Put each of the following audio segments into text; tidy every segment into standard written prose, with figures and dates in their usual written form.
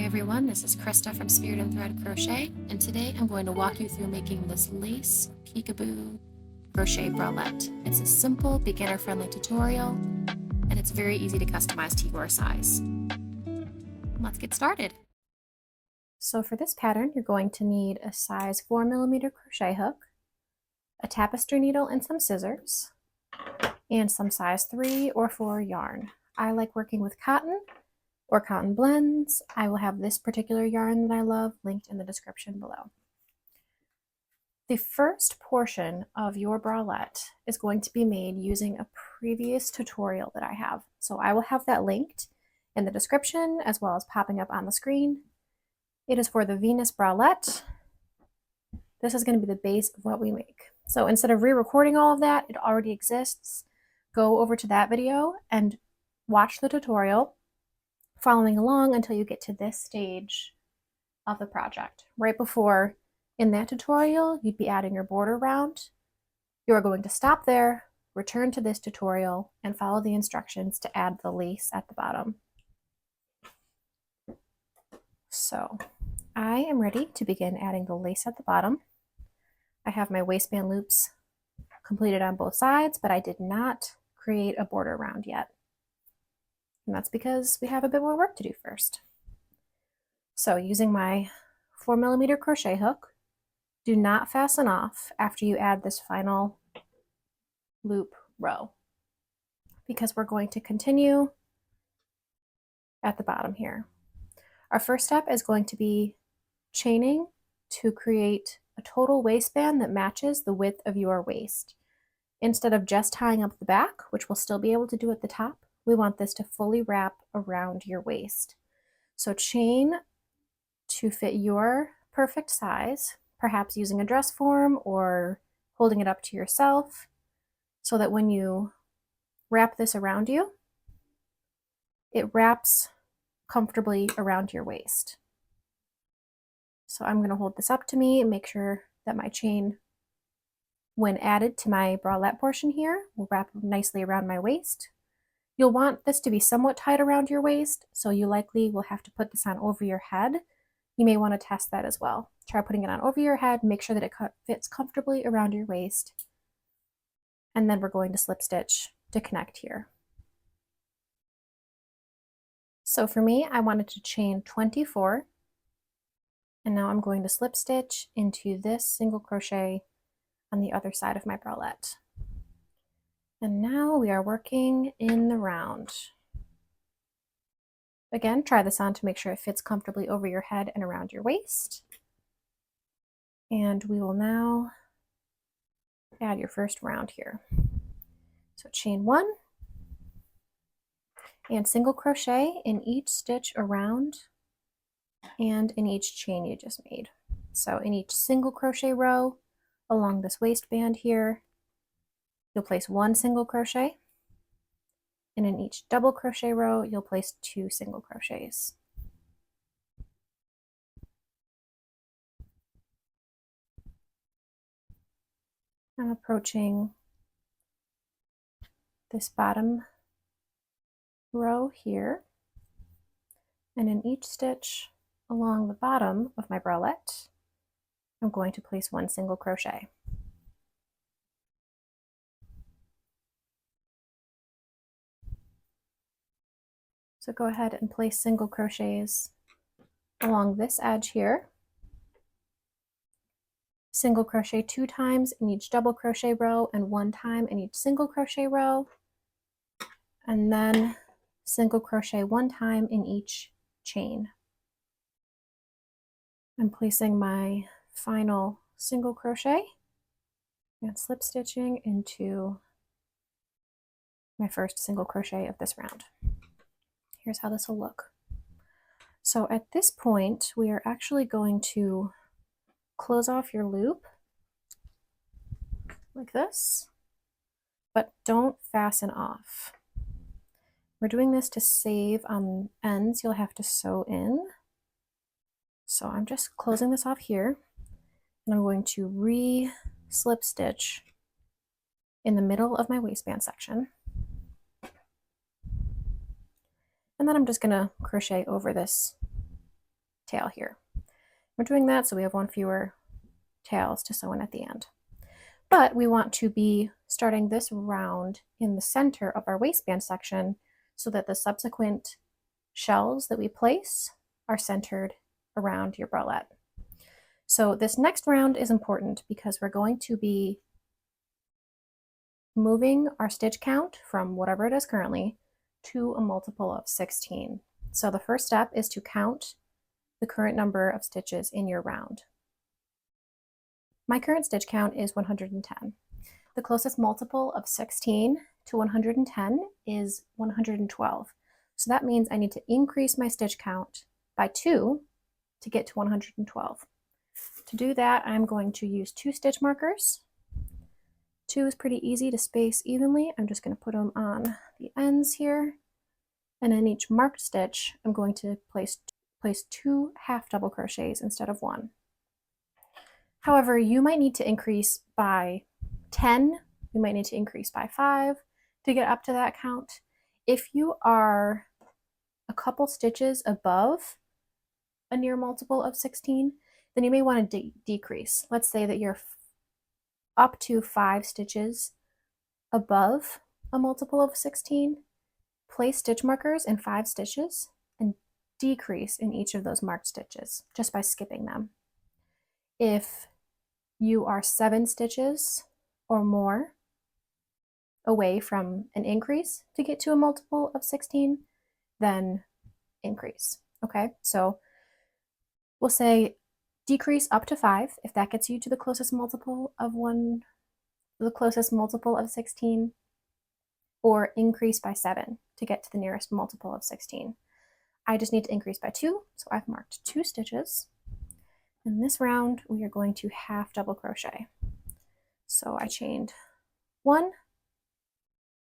everyone, this is Krista from Spirit and Thread Crochet, and today I'm going to walk you through making this lace peekaboo crochet bralette. It's a simple, beginner-friendly tutorial, and it's very easy to customize to your size. Let's get started. So for this pattern, you're going to need a size 4mm crochet hook, a tapestry needle and some scissors, and some size 3 or 4 yarn. I like working with cotton or cotton blends. I will have this particular yarn that I love linked in the description below. The first portion of your bralette is going to be made using a previous tutorial that I have. So I will have that linked in the description as well as popping up on the screen. It is for the Venus bralette. This is going to be the base of what we make. So instead of re-recording all of that, it already exists. Go over to that video and watch the tutorial, following along until you get to this stage of the project. Right before, in that tutorial, you'd be adding your border round. You are going to stop there, return to this tutorial, and follow the instructions to add the lace at the bottom. So I am ready to begin adding the lace at the bottom. I have my waistband loops completed on both sides, but I did not create a border round yet. And that's because we have a bit more work to do first. So using my 4mm crochet hook, do not fasten off after you add this final loop row, because we're going to continue at the bottom here. Our first step is going to be chaining to create a total waistband that matches the width of your waist. Instead of just tying up the back, which we'll still be able to do at the top, we want this to fully wrap around your waist. So chain to fit your perfect size, perhaps using a dress form or holding it up to yourself, so that when you wrap this around you, it wraps comfortably around your waist. So I'm going to hold this up to me and make sure that my chain, when added to my bralette portion here, will wrap nicely around my waist. You'll want this to be somewhat tight around your waist, so you likely will have to put this on over your head. You may want to test that as well. Try putting it on over your head, make sure that it fits comfortably around your waist. And then we're going to slip stitch to connect here. So for me, I wanted to chain 24. And now I'm going to slip stitch into this single crochet on the other side of my bralette. And now we are working in the round. Again, try this on to make sure it fits comfortably over your head and around your waist. And we will now add your first round here. So chain 1 and single crochet in each stitch around and in each chain you just made. So in each single crochet row along this waistband here, you'll place 1 single crochet, and in each double crochet row, you'll place 2 single crochets. I'm approaching this bottom row here, and in each stitch along the bottom of my bralette, I'm going to place 1 single crochet. So go ahead and place single crochets along this edge here. Single crochet 2 times in each double crochet row and 1 time in each single crochet row. And then single crochet 1 time in each chain. I'm placing my final single crochet and slip stitching into my first single crochet of this round. Here's how this will look. So at this point, we are actually going to close off your loop like this, but don't fasten off. We're doing this to save on ends you'll have to sew in. So I'm just closing this off here, and I'm going to re-slip stitch in the middle of my waistband section. And then I'm just going to crochet over this tail here. We're doing that so we have one fewer tails to sew in at the end. But we want to be starting this round in the center of our waistband section so that the subsequent shells that we place are centered around your bralette. So this next round is important because we're going to be moving our stitch count from whatever it is currently to a multiple of 16. So the first step is to count the current number of stitches in your round. My current stitch count is 110. The closest multiple of 16 to 110 is 112. So that means I need to increase my stitch count by 2 to get to 112. To do that, I'm going to use 2 stitch markers. 2 is pretty easy to space evenly. I'm just going to put them on the ends here. And in each marked stitch, I'm going to place 2 half double crochets instead of 1. However, you might need to increase by 10. You might need to increase by 5 to get up to that count. If you are a couple stitches above a near multiple of 16, then you may want to decrease. Let's say that you're up to 5 stitches above a multiple of 16. Place stitch markers in 5 stitches and decrease in each of those marked stitches just by skipping them. If you are 7 stitches or more away from an increase to get to a multiple of 16, then increase. Okay, so we'll say decrease up to 5 if that gets you to the closest multiple of 16, or increase by 7 to get to the nearest multiple of 16. I just need to increase by 2, so I've marked 2 stitches. In this round, we are going to half double crochet. So I chained 1,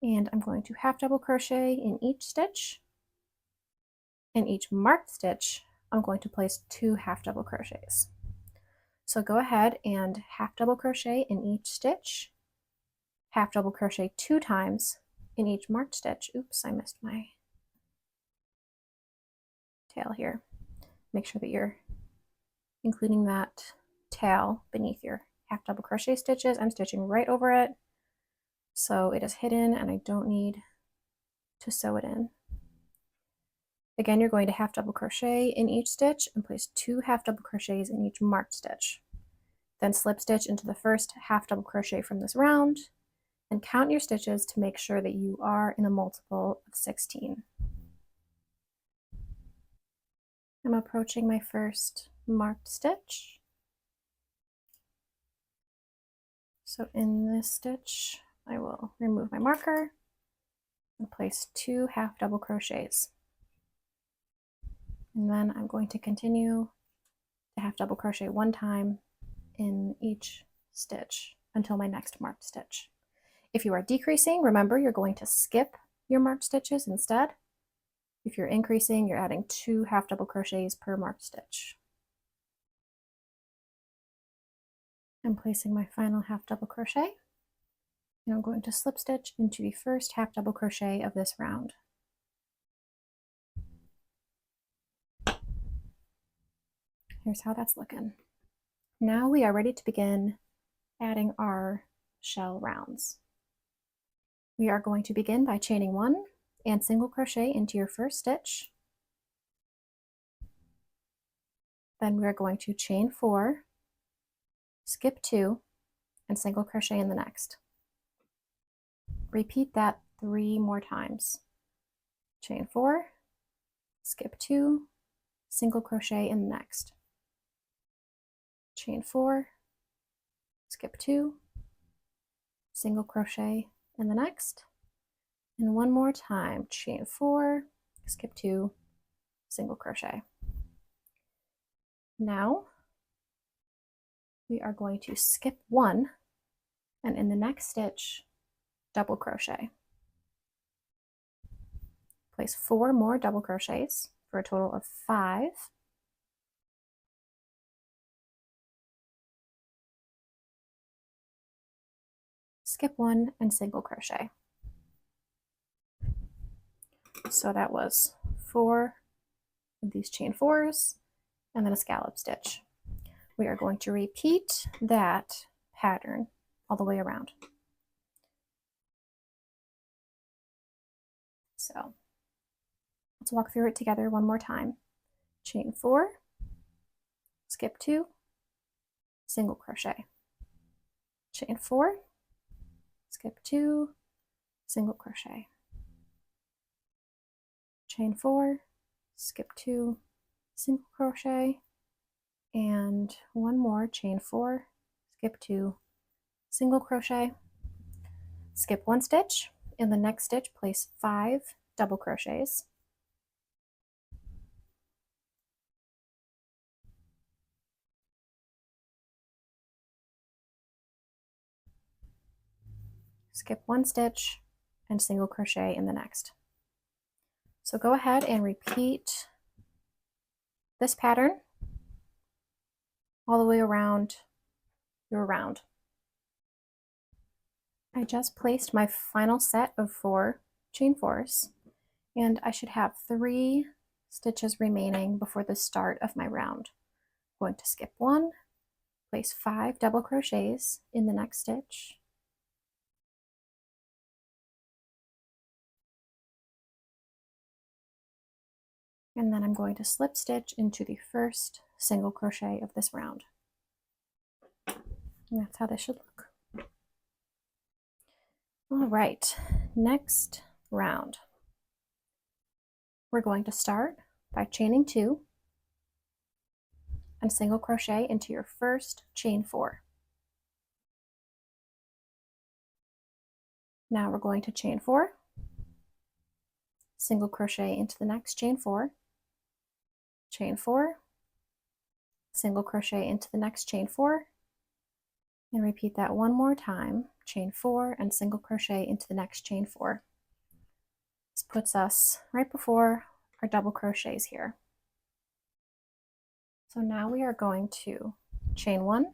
and I'm going to half double crochet in each stitch. In each marked stitch, I'm going to place 2 half double crochets. So go ahead and half double crochet in each stitch, half double crochet 2 times in each marked stitch. Oops, I missed my tail here. Make sure that you're including that tail beneath your half double crochet stitches. I'm stitching right over it, so it is hidden and I don't need to sew it in. Again, you're going to half double crochet in each stitch and place 2 half double crochets in each marked stitch. Then slip stitch into the first half double crochet from this round and count your stitches to make sure that you are in a multiple of 16. I'm approaching my first marked stitch. So in this stitch, I will remove my marker and place 2 half double crochets. And then I'm going to continue to half double crochet 1 time in each stitch until my next marked stitch. If you are decreasing, remember you're going to skip your marked stitches instead. If you're increasing, you're adding 2 half double crochets per marked stitch. I'm placing my final half double crochet, and I'm going to slip stitch into the first half double crochet of this round. Here's how that's looking. Now we are ready to begin adding our shell rounds. We are going to begin by chaining 1 and single crochet into your first stitch. Then we're going to chain 4, skip 2, and single crochet in the next. Repeat that 3 more times. Chain 4, skip 2, single crochet in the next. Chain 4, skip 2, single crochet in the next, and one more time. Chain 4, skip 2, single crochet. Now we are going to skip 1, and in the next stitch double crochet. Place 4 more double crochets for a total of 5. Skip 1 and single crochet. So that was 4 of these chain 4s and then a scallop stitch. We are going to repeat that pattern all the way around. So let's walk through it together one more time. Chain 4, skip 2, single crochet. Chain 4, skip 2, single crochet. Chain 4, skip 2, single crochet, and one more, chain 4, skip 2, single crochet. Skip 1 stitch. In the next stitch, place 5 double crochets. Skip 1 stitch and single crochet in the next. So go ahead and repeat this pattern all the way around your round. I just placed my final set of 4 chain 4s, and I should have 3 stitches remaining before the start of my round. I'm going to skip 1, place 5 double crochets in the next stitch, and then I'm going to slip stitch into the first single crochet of this round. And that's how this should look. All right, next round. We're going to start by chaining 2 and single crochet into your first chain 4. Now we're going to chain 4, single crochet into the next chain 4, chain 4, single crochet into the next chain 4, and repeat that one more time, chain 4 and single crochet into the next chain 4. This puts us right before our double crochets here. So now we are going to chain 1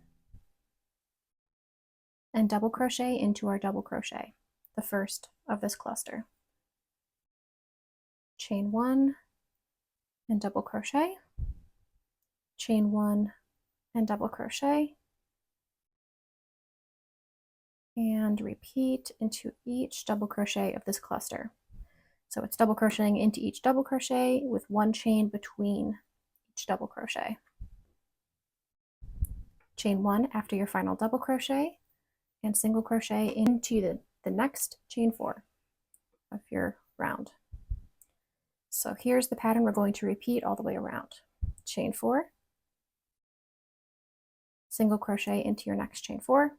and double crochet into our double crochet, the first of this cluster. Chain 1 and double crochet, chain 1 and double crochet, and repeat into each double crochet of this cluster. So it's double crocheting into each double crochet with 1 chain between each double crochet. Chain 1 after your final double crochet and single crochet into the next chain 4 of your round. So here's the pattern we're going to repeat all the way around. Chain 4, single crochet into your next chain 4,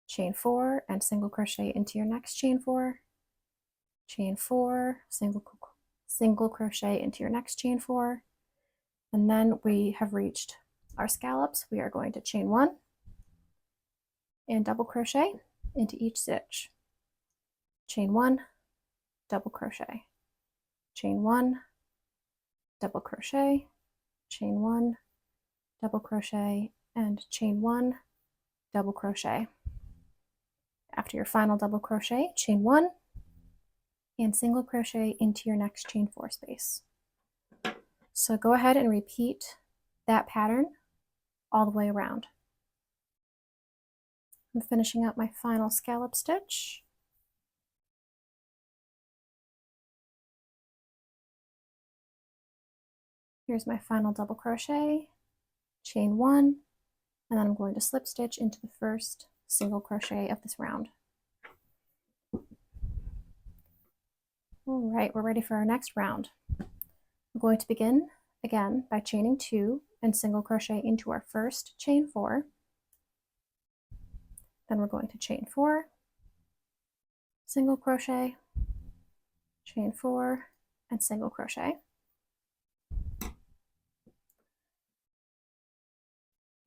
chain 4 and single crochet into your next chain 4, chain 4, single crochet into your next chain 4, and then we have reached our scallops. We are going to chain 1 and double crochet into each stitch. Chain 1, double crochet, chain 1, double crochet, chain 1, double crochet, and chain 1, double crochet. After your final double crochet, chain 1 and single crochet into your next chain 4 space. So go ahead and repeat that pattern all the way around. I'm finishing up my final scallop stitch. Here's my final double crochet, chain 1, and then I'm going to slip stitch into the first single crochet of this round. All right, we're ready for our next round. We're going to begin again by chaining 2 and single crochet into our first chain 4. Then we're going to chain 4, single crochet, chain 4, and single crochet.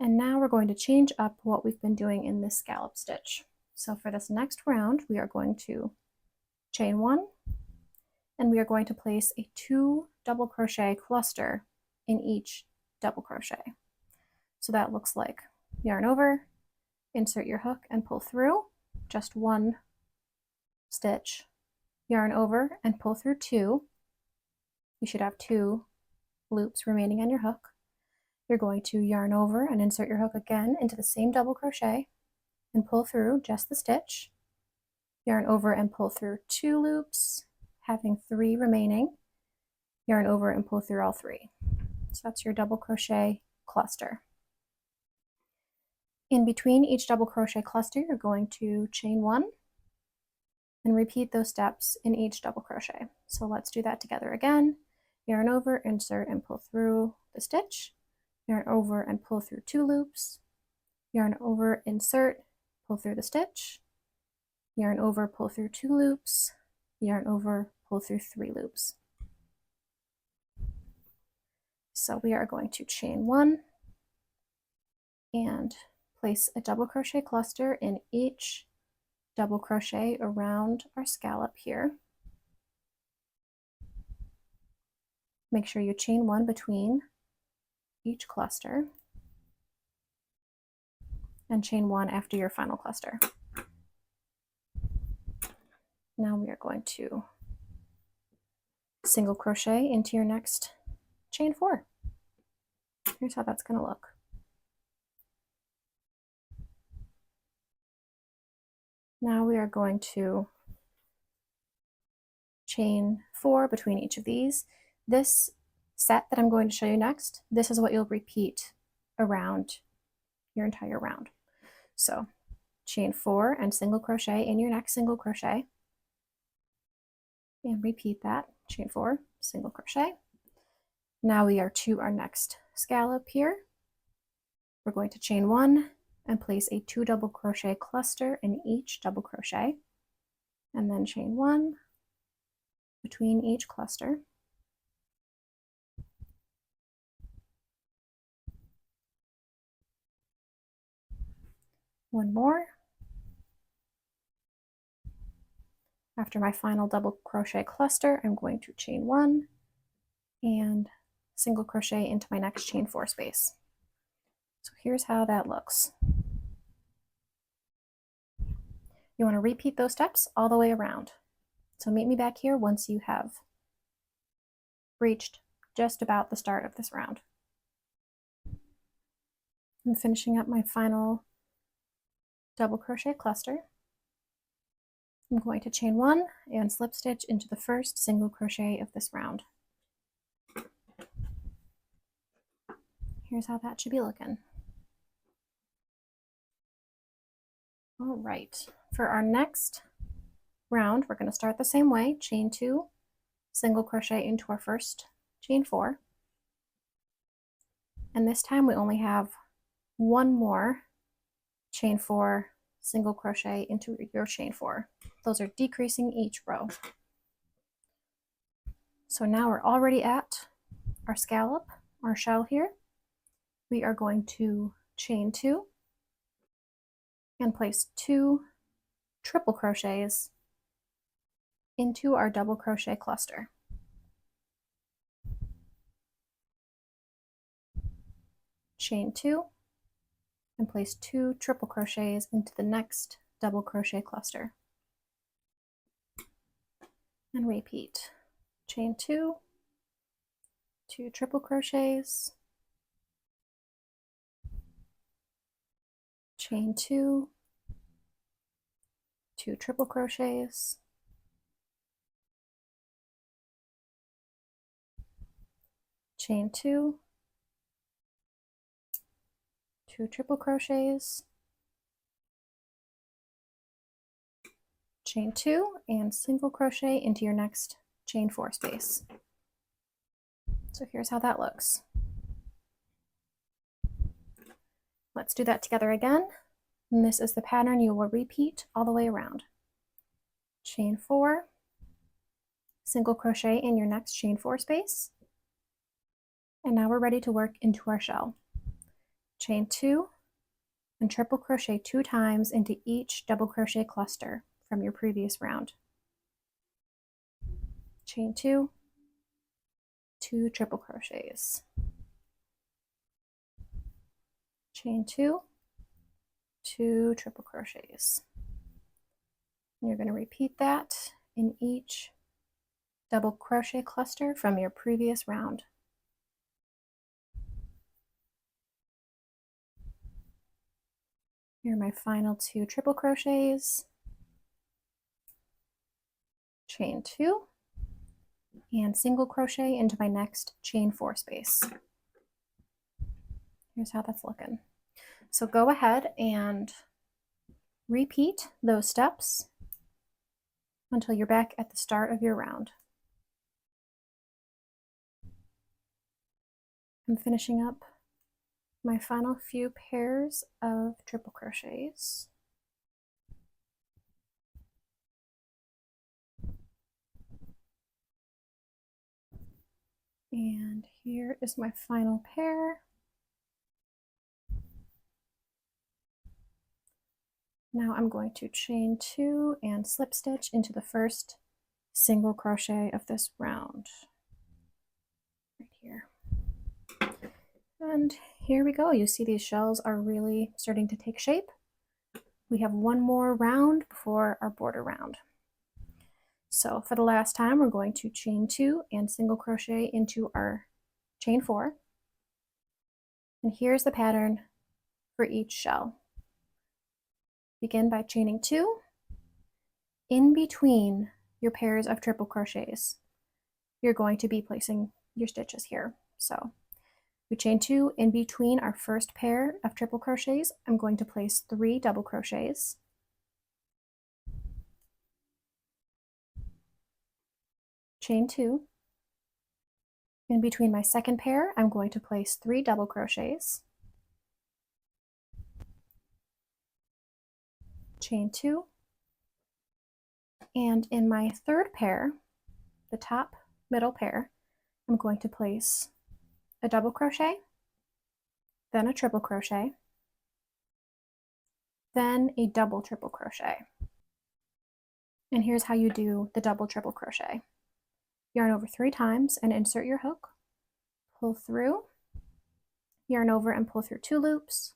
And now we're going to change up what we've been doing in this scallop stitch. So for this next round, we are going to chain 1, and we are going to place a 2 double crochet cluster in each double crochet. So that looks like yarn over, insert your hook and pull through, just 1 stitch, yarn over and pull through 2. You should have 2 loops remaining on your hook. You're going to yarn over and insert your hook again into the same double crochet and pull through just the stitch. Yarn over and pull through 2 loops, having 3 remaining. Yarn over and pull through all 3. So that's your double crochet cluster. In between each double crochet cluster, you're going to chain 1 and repeat those steps in each double crochet. So let's do that together again. Yarn over, insert, and pull through the stitch. Yarn over and pull through 2 loops. Yarn over, insert, pull through the stitch. Yarn over, pull through 2 loops. Yarn over, pull through 3 loops. So we are going to chain 1 and place a double crochet cluster in each double crochet around our scallop here. Make sure you chain 1 between each cluster and chain 1 after your final cluster. Now we are going to single crochet into your next chain 4. Here's how that's going to look. Now we are going to chain 4 between each of these. This set that I'm going to show you next, this is what you'll repeat around your entire round. So chain 4 and single crochet in your next single crochet, and repeat that. Chain 4, single crochet. Now we are to our next scallop here. We're going to chain 1 and place a 2 double crochet cluster in each double crochet, and then chain 1 between each cluster. One more. After my final double crochet cluster, I'm going to chain 1 and single crochet into my next chain 4 space. So here's how that looks. You want to repeat those steps all the way around. So meet me back here once you have reached just about the start of this round. I'm finishing up my final double crochet cluster. I'm going to chain 1 and slip stitch into the first single crochet of this round. Here's how that should be looking. All right, for our next round, we're going to start the same way, chain 2, single crochet into our first chain 4. And this time we only have 1 more chain 4, single crochet into your chain 4. Those are decreasing each row. So now we're already at our scallop, our shell here. We are going to chain 2 and place 2 triple crochets into our double crochet cluster. Chain 2 and place 2 triple crochets into the next double crochet cluster. And repeat. Chain 2, 2 triple crochets, chain 2, 2 triple crochets, chain 2, 2 triple crochets, chain 2, and single crochet into your next chain 4 space. So here's how that looks. Let's do that together again. And this is the pattern you will repeat all the way around. Chain 4, single crochet in your next chain 4 space. And now we're ready to work into our shell. Chain 2 and triple crochet 2 times into each double crochet cluster from your previous round. Chain 2, 2 triple crochets, chain 2, 2 triple crochets. And you're going to repeat that in each double crochet cluster from your previous round. Here are my final 2 triple crochets, chain 2, and single crochet into my next chain 4 space. Here's how that's looking. So go ahead and repeat those steps until you're back at the start of your round. I'm finishing up my final few pairs of triple crochets. And here is my final pair. Now I'm going to chain 2 and slip stitch into the first single crochet of this round. Right here. And here we go. You see these shells are really starting to take shape. We have one more round before our border round. So for the last time, we're going to chain 2 and single crochet into our chain 4. And here's the pattern for each shell. Begin by chaining 2 in between your pairs of triple crochets. You're going to be placing your stitches here. So we chain 2 in between our first pair of triple crochets. I'm going to place 3 double crochets. Chain 2. In between my second pair, I'm going to place 3 double crochets. Chain 2. And in my third pair, the top middle pair, I'm going to place a double crochet, then a triple crochet, then a double triple crochet. And here's how you do the double triple crochet. Yarn over 3 times and insert your hook, pull through, yarn over and pull through 2 loops,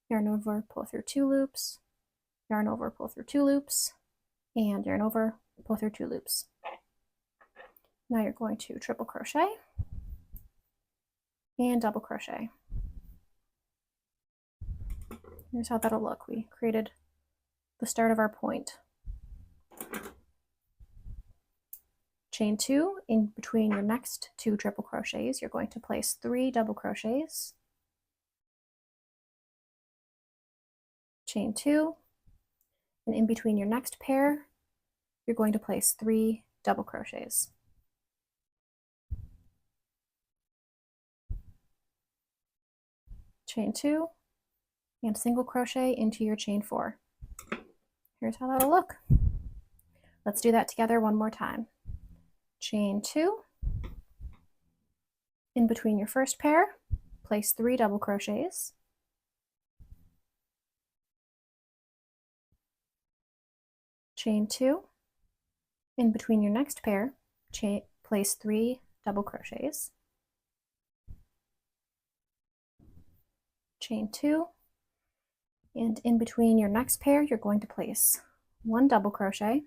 yarn over, pull through 2 loops, yarn over, pull through 2 loops, and yarn over, pull through 2 loops. Now you're going to triple crochet and double crochet. Here's how that'll look. We created the start of our point. Chain 2 in between your next 2 triple crochets. You're going to place 3 double crochets. Chain 2, and in between your next pair, you're going to place 3 double crochets. Chain 2, and single crochet into your chain 4. Here's how that'll look. Let's do that together one more time. Chain 2, in between your first pair, place 3 double crochets. Chain 2, in between your next pair, place 3 double crochets. Chain 2, and in between your next pair, you're going to place 1 double crochet,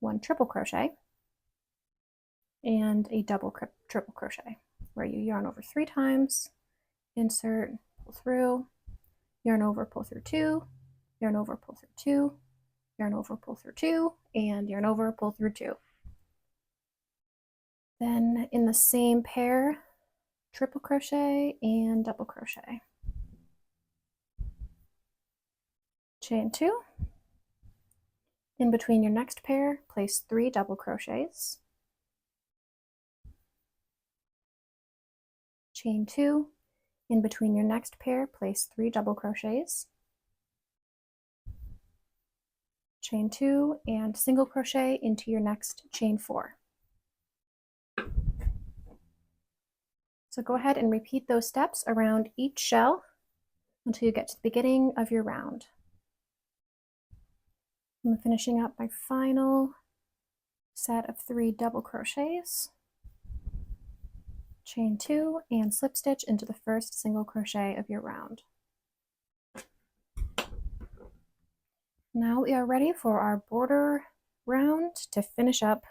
1 triple crochet, and a double triple crochet, where you yarn over 3 times, insert, pull through, yarn over, pull through 2, yarn over, pull through 2, yarn over, pull through 2, and yarn over, pull through 2. Then in the same pair, triple crochet and double crochet. Chain 2. In between your next pair, place 3 double crochets. Chain 2. In between your next pair, place 3 double crochets. Chain 2 and single crochet into your next chain 4. So go ahead and repeat those steps around each shell until you get to the beginning of your round. I'm finishing up my final set of 3 double crochets, chain 2, and slip stitch into the first single crochet of your round. Now we are ready for our border round to finish up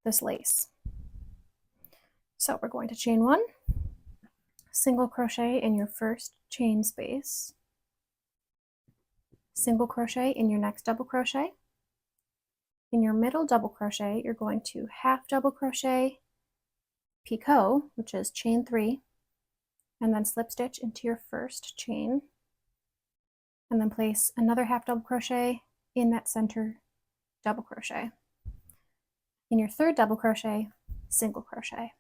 this lace. So we're going to chain 1, single crochet in your first chain space, single crochet in your next double crochet. In your middle double crochet, you're going to half double crochet, picot, which is chain 3, and then slip stitch into your first chain, and then place another half double crochet in that center double crochet. In your third double crochet, single crochet.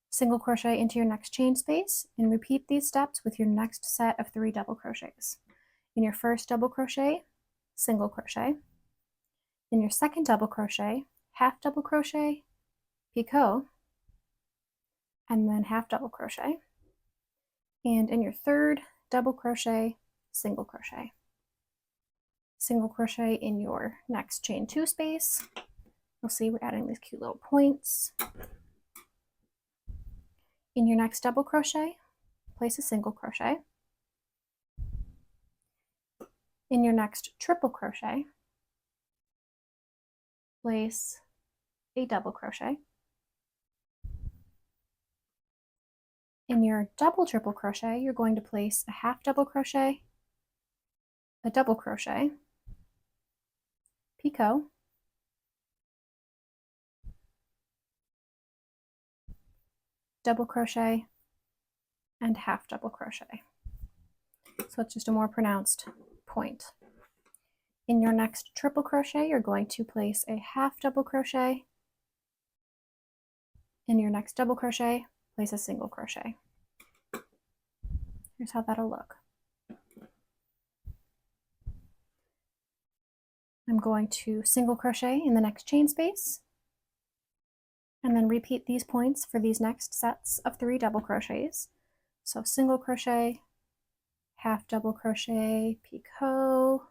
Single crochet into your next chain space, and repeat these steps with your next set of 3 double crochets. In your first double crochet, single crochet. In your second double crochet, half double crochet, picot, and then half double crochet. And in your third double crochet, single crochet. Single crochet in your next chain 2 space. You'll see we're adding these cute little points. In your next double crochet, place a single crochet. In your next triple crochet, place a double crochet. In your double triple crochet, you're going to place a half double crochet, a double crochet, picot, double crochet, and half double crochet. So it's just a more pronounced point. In your next triple crochet, you're going to place a half double crochet. In your next double crochet, place a single crochet. Here's how that'll look. I'm going to single crochet in the next chain space, and then repeat these points for these next sets of 3 double crochets. So single crochet, half double crochet, picot,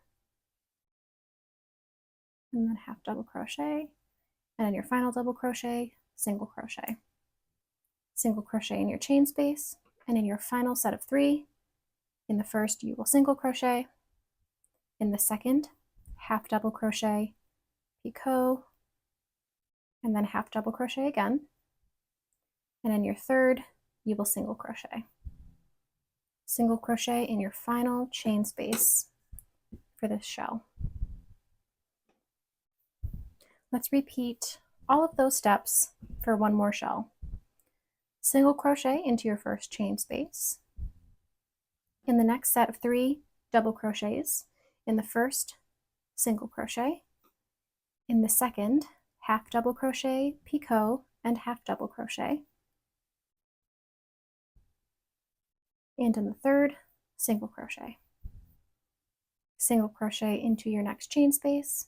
and then half double crochet, and in your final double crochet, single crochet. Single crochet in your chain space, and in your final set of 3, in the first you will single crochet, in the second half double crochet, picot, and then half double crochet again, and in your third you will single crochet. Single crochet in your final chain space for this shell. Let's repeat all of those steps for one more shell. Single crochet into your first chain space. In the next set of 3 double crochets, in the first, single crochet. In the second, half double crochet, picot, and half double crochet. And in the third, single crochet. Single crochet into your next chain space,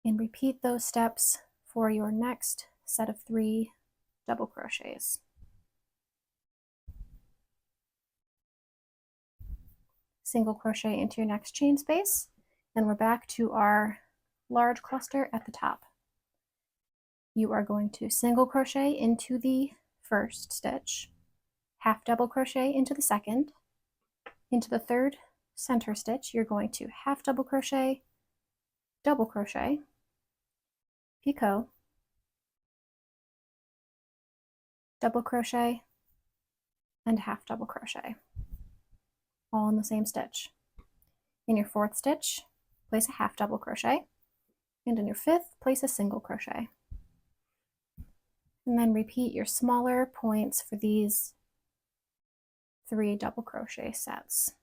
and repeat those steps for your next set of 3 double crochets. Single crochet into your next chain space, and we're back to our large cluster at the top. You are going to single crochet into the first stitch, half double crochet into the second, into the third center stitch you're going to half double crochet, double crochet, picot, double crochet, and half double crochet, all in the same stitch. In your fourth stitch, place a half double crochet, and in your fifth, place a single crochet. And then repeat your smaller points for these 3 double crochet sets.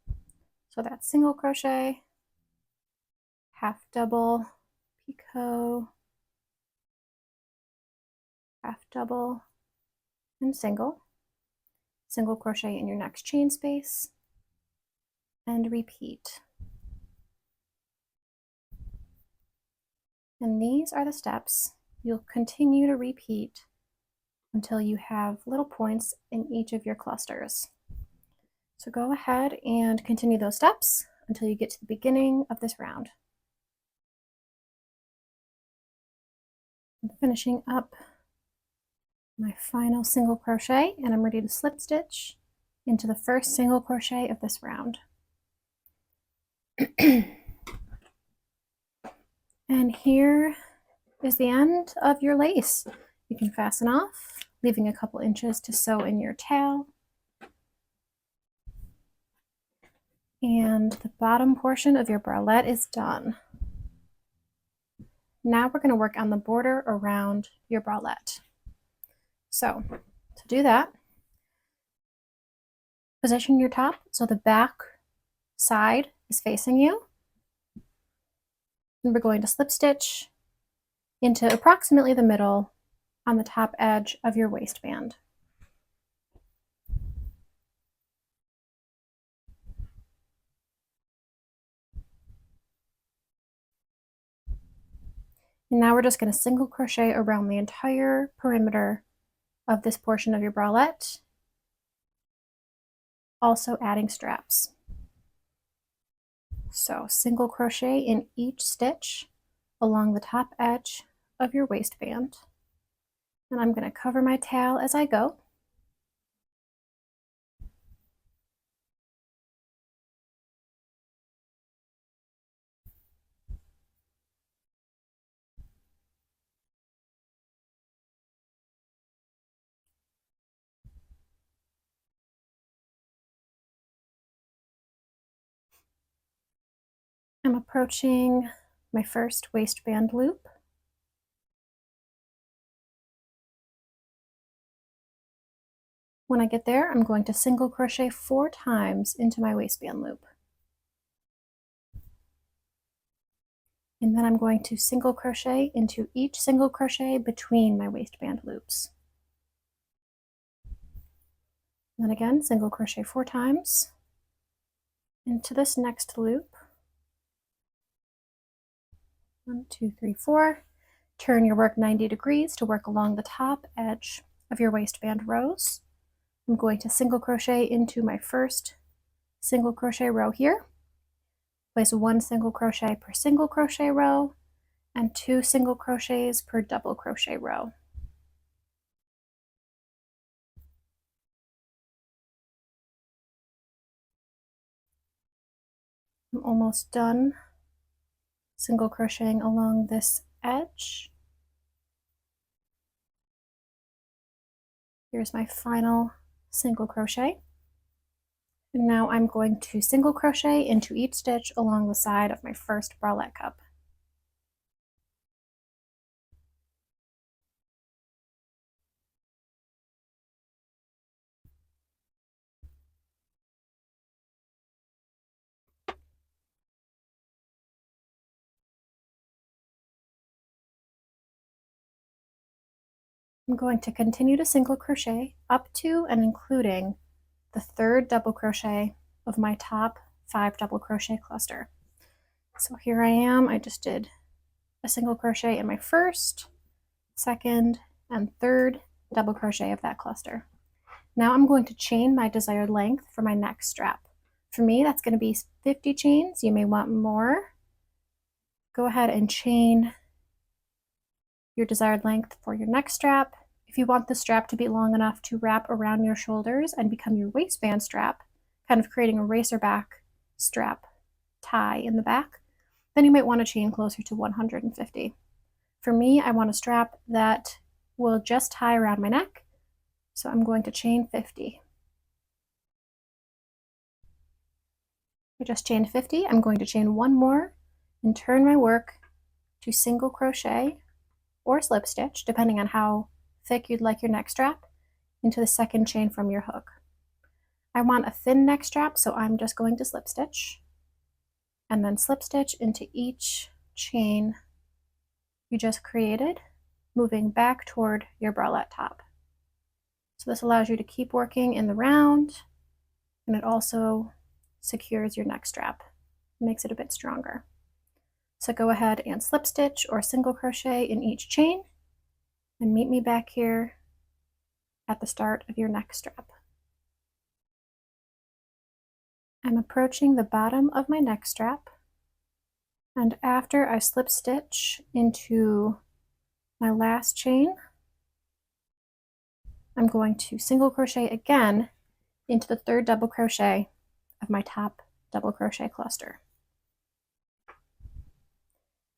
So that's single crochet, half double, picot, half double, and single. Single crochet in your next chain space, and repeat. And these are the steps you'll continue to repeat until you have little points in each of your clusters. So go ahead and continue those steps until you get to the beginning of this round. I'm finishing up my final single crochet, and I'm ready to slip stitch into the first single crochet of this round. And here is the end of your lace. You can fasten off, leaving a couple inches to sew in your tail. And the bottom portion of your bralette is done. Now we're going to work on the border around your bralette. So to do that, position your top so the back side is facing you. And we're going to slip stitch into approximately the middle on the top edge of your waistband. And now we're just going to single crochet around the entire perimeter of this portion of your bralette, also adding straps. So single crochet in each stitch along the top edge of your waistband. And I'm going to cover my tail as I go. I'm approaching my first waistband loop. When I get there, I'm going to single crochet 4 times into my waistband loop. And then I'm going to single crochet into each single crochet between my waistband loops. And then again, single crochet 4 times into this next loop. 1, 2, 3, 4. Turn your work 90 degrees to work along the top edge of your waistband rows. I'm going to single crochet into my first single crochet row here. Place 1 single crochet per single crochet row and 2 single crochets per double crochet row. I'm almost done single crocheting along this edge. Here's my final single crochet. And now I'm going to single crochet into each stitch along the side of my first bralette cup. I'm going to continue to single crochet up to and including the 3rd double crochet of my top 5 double crochet cluster. So here I am, I just did a single crochet in my first, second, and 3rd double crochet of that cluster. Now I'm going to chain my desired length for my next strap. For me, that's going to be 50 chains. You may want more. Go ahead and chain your desired length for your next strap. If you want the strap to be long enough to wrap around your shoulders and become your waistband strap, kind of creating a racerback strap tie in the back, then you might want to chain closer to 150. For me, I want a strap that will just tie around my neck, so I'm going to chain 50. I just chained 50. I'm going to chain 1 more and turn my work to single crochet or slip stitch, depending on how thick you'd like your neck strap, into the 2nd chain from your hook. I want a thin neck strap, so I'm just going to slip stitch and then slip stitch into each chain you just created, moving back toward your bralette top. So this allows you to keep working in the round, and it also secures your neck strap, makes it a bit stronger. So go ahead and slip stitch or single crochet in each chain and meet me back here at the start of your neck strap. I'm approaching the bottom of my neck strap, and after I slip stitch into my last chain, I'm going to single crochet again into the 3rd double crochet of my top double crochet cluster.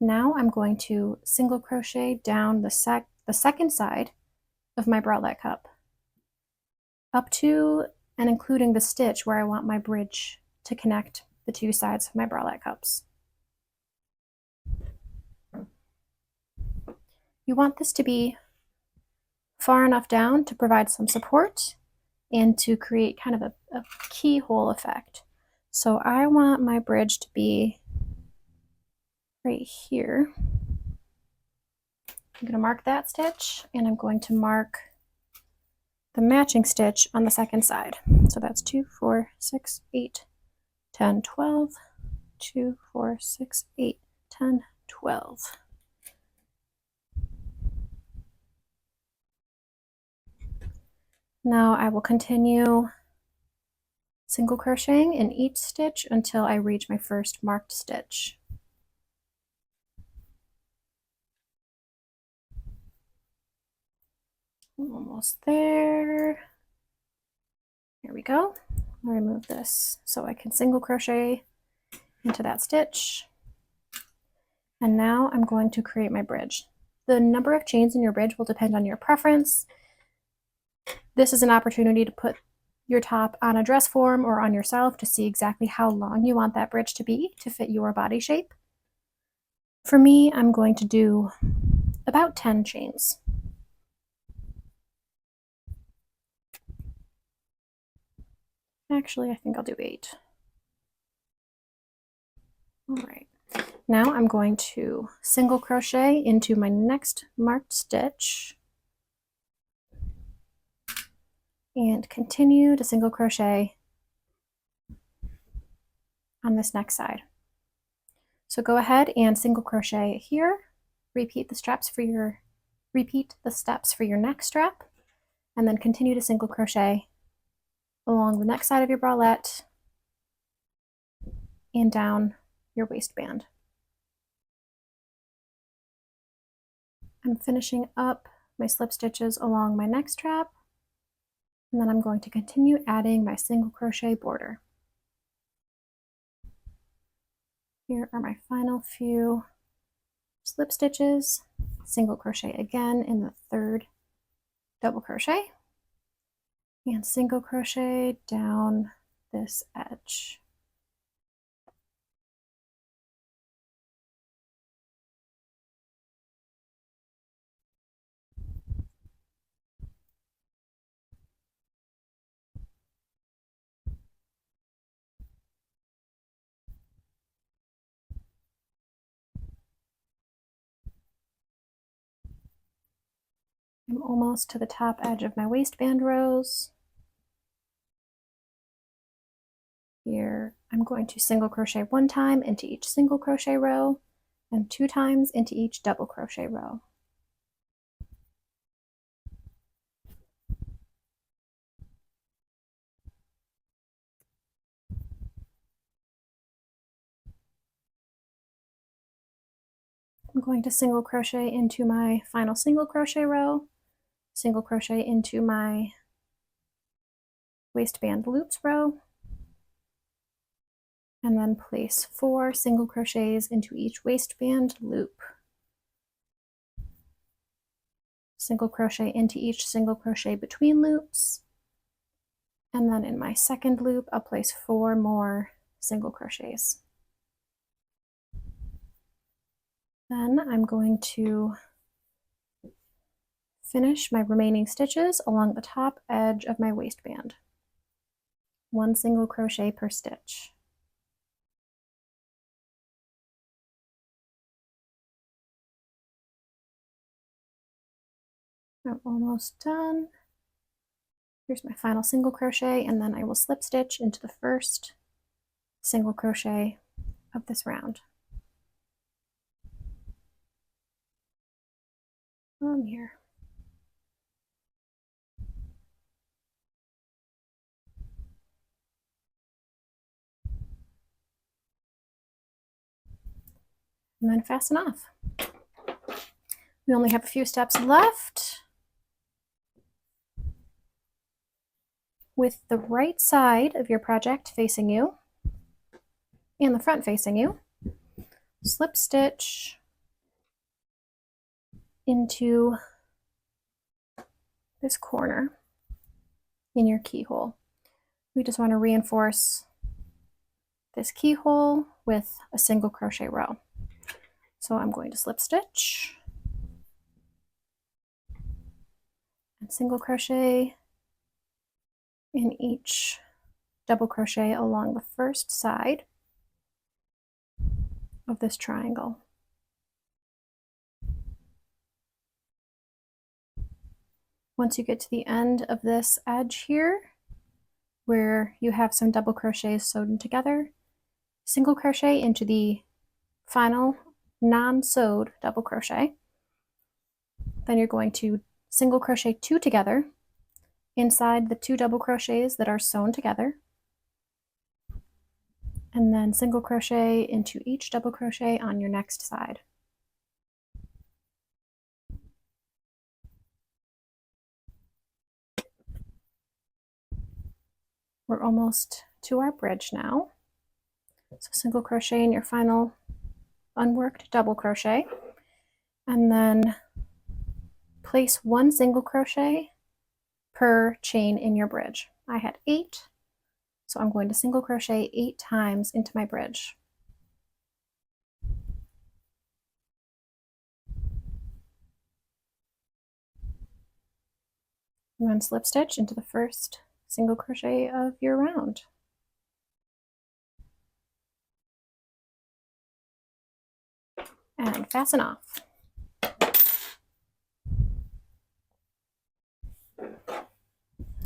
Now I'm going to single crochet down the second side of my bralette cup, up to and including the stitch where I want my bridge to connect the two sides of my bralette cups. You want this to be far enough down to provide some support and to create kind of a keyhole effect. So I want my bridge to be right here. I'm going to mark that stitch, and I'm going to mark the matching stitch on the second side. So that's 2, 4, 6, 8, 10, 12, 2, 4, 6, 8, 10, 12. Now I will continue single crocheting in each stitch until I reach my first marked stitch. I'm almost there. Here we go. I'll remove this so I can single crochet into that stitch. And now I'm going to create my bridge. The number of chains in your bridge will depend on your preference. This is an opportunity to put your top on a dress form or on yourself to see exactly how long you want that bridge to be to fit your body shape. For me, I'm going to do about 10 chains. Actually, I think I'll do 8. All right. Now I'm going to single crochet into my next marked stitch and continue to single crochet on this next side. So go ahead and single crochet here, repeat the steps for your next strap, and then continue to single crochet along the next side of your bralette and down your waistband. I'm finishing up my slip stitches along my next strap, and then I'm going to continue adding my single crochet border. Here are my final few slip stitches, single crochet again in the third double crochet, and single crochet down this edge. I'm almost to the top edge of my waistband rows. Here, I'm going to single crochet 1 time into each single crochet row and 2 times into each double crochet row. I'm going to single crochet into my final single crochet row, single crochet into my waistband loops row, and then place 4 single crochets into each waistband loop. Single crochet into each single crochet between loops, and then in my second loop I'll place 4 more single crochets. Then I'm going to finish my remaining stitches along the top edge of my waistband. 1 single crochet per stitch. I'm almost done. Here's my final single crochet, and then I will slip stitch into the first single crochet of this round. Here. And then fasten off. We only have a few steps left. With the right side of your project facing you and the front facing you, slip stitch into this corner in your keyhole. We just want to reinforce this keyhole with a single crochet row. So I'm going to slip stitch and single crochet in each double crochet along the first side of this triangle. Once you get to the end of this edge here, where you have some double crochets sewed together, single crochet into the final non-sewed double crochet. Then you're going to single crochet 2 together inside the 2 double crochets that are sewn together, and then single crochet into each double crochet on your next side. We're almost to our bridge now. So single crochet in your final unworked double crochet, and then place 1 single crochet per chain in your bridge. I had 8, so I'm going to single crochet 8 times into my bridge. And then slip stitch into the first single crochet of your round. And fasten off.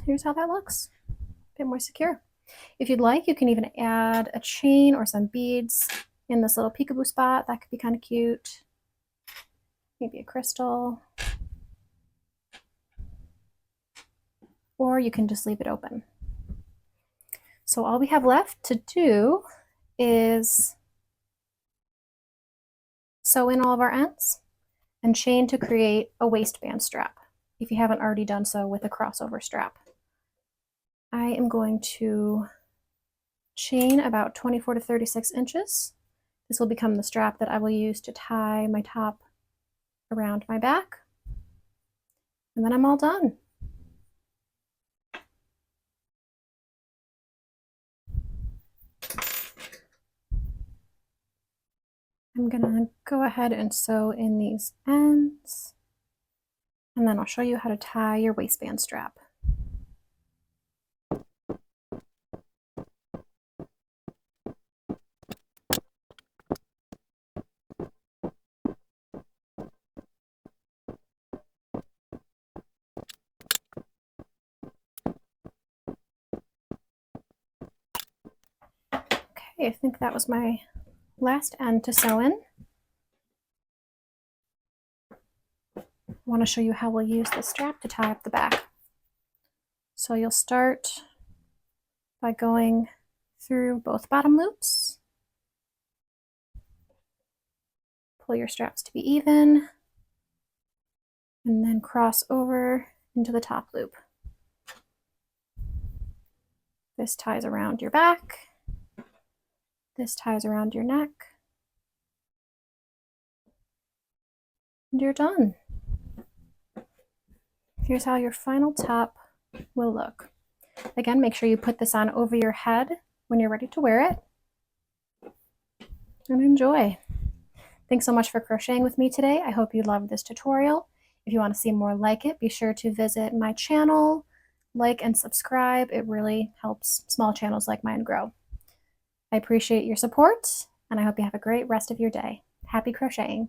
Here's how that looks. A bit more secure. If you'd like, you can even add a chain or some beads in this little peekaboo spot. That could be kind of cute. Maybe a crystal. Or you can just leave it open. So all we have left to do is sew in all of our ends and chain to create a waistband strap, if you haven't already done so with a crossover strap. I am going to chain about 24 to 36 inches. This will become the strap that I will use to tie my top around my back. And then I'm all done. I'm gonna go ahead and sew in these ends, and then I'll show you how to tie your waistband strap. Okay, I think that was my last end to sew in. I want to show you how we'll use the strap to tie up the back. So you'll start by going through both bottom loops. Pull your straps to be even, and then cross over into the top loop. This ties around your back. This ties around your neck. And you're done. Here's how your final top will look. Again, make sure you put this on over your head when you're ready to wear it. And enjoy. Thanks so much for crocheting with me today. I hope you loved this tutorial. If you want to see more like it, be sure to visit my channel, like and subscribe. It really helps small channels like mine grow. I appreciate your support, and I hope you have a great rest of your day. Happy crocheting!